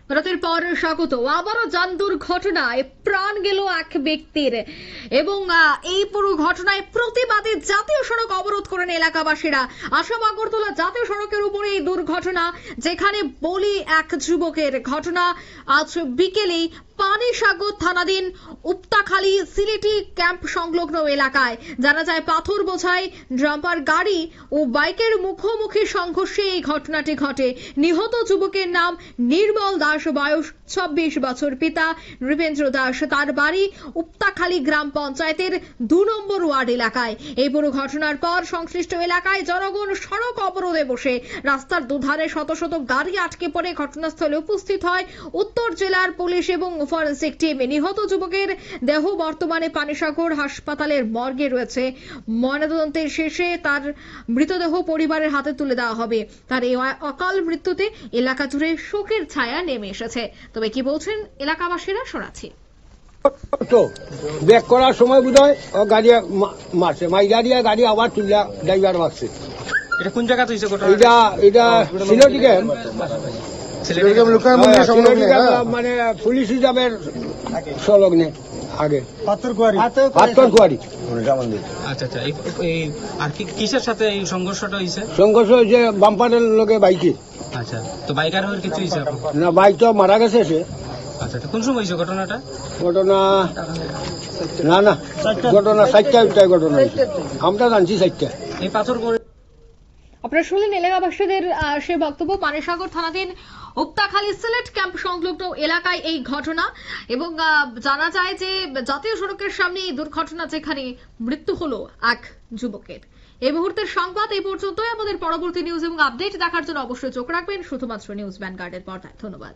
বিরতির পর স্বাগত। আবারও যান দুর্ঘটনায় প্রাণ গেল এক ব্যক্তির এবং এই পুরো ঘটনায় প্রতিবাদে জাতীয় সড়ক অবরোধ করেন এলাকাবাসীরা। আসাম আগরতলা জাতীয় সড়কের উপরে এই দুর্ঘটনা, যেখানে বলি এক যুবকের ঘটনা আজ বিকেলেই পানিসাগর থানাধীন উপতাখালী সিলেটি ক্যাম্প সংলগ্ন এলাকায়। জানা যায় পাথর বোঝাই ডাম্পার গাড়ি ও বাইকের মুখোমুখি সংঘর্ষে এই ঘটনাটি ঘটে। নিহত যুবকের নাম নির্মল দাস, বয়স 26 বছর, পিতা নৃপেন্দ্র দাস। তার বাড়ি উপতাখালী গ্রাম পঞ্চায়েতের 2 নম্বর ওয়ার্ড এলাকায়। এই পুরো ঘটনার পর সংশ্লিষ্ট এলাকায় জনগণ সড়ক অবরোধে বসে রাস্তার দুধারে শত শত গাড়ি আটকে পড়ে ঘটনাস্থলে উপস্থিত হয় উত্তর জেলার পুলিশ এবং ফরেনসিক টিম। নিহত যুবকের দেহ বর্তমানে পানিসাগর হাসপাতালের মর্গে রয়েছে। ময়নাতদন্তের শেষে তার মৃতদেহ পরিবারের হাতে তুলে দেওয়া হবে। তার এই অকাল মৃত্যুতে এলাকা জুড়ে শোকের ছায়া নেমে এসেছে। তবে কি বলছেন এলাকাবাসীরা শোনাচ্ছি। তো ব্রেক করার সময় বোধহয় গাড়ি মারছে, মাইগাড়িয়া গাড়ি আবার তুললা ড্রাইভার মারছে। এটা কোন জায়গা হইছে ঘটনা? এটা সিলেটি ক্যাম্প, মানে পুলিশ হিসাবের সংলগ্নে আগে পাথরকুয়ারি। আচ্ছা আচ্ছা, আর কিসের সাথে এই সংঘর্ষটা হয়েছে? সংঘর্ষ হয়েছে বাম্পারের লোকে বাইকে। আচ্ছা, তো বাইকার হওয়ার কিছু হয়েছে? না, বাইক তো মারা গেছে সে। আচ্ছা, কোন সময় হয়েছে ঘটনাটা? ঘটনা না ঘটনা 4টায় ঘটনা হয়েছে, আমরা জানছি 4টা। এই পাথর আপনারা শুনলেন এলাকাবাসীদের সে বক্তব্য। পানিসাগর থানাধীন উপতাখালী সিলেট ক্যাম্প সংলগ্ন এলাকায় এই ঘটনা এবং জানা যায় যে জাতীয় সড়কের সামনে এই দুর্ঘটনা, যেখানে মৃত্যু হলো এক যুবকের। এই মুহূর্তের সংবাদ এই পর্যন্তই। আমাদের পরবর্তী নিউজ এবং আপডেট দেখার জন্য অবশ্যই চোখ রাখবেন শুধুমাত্র নিউজ ভ্যানগার্ডের পর্দায়। ধন্যবাদ।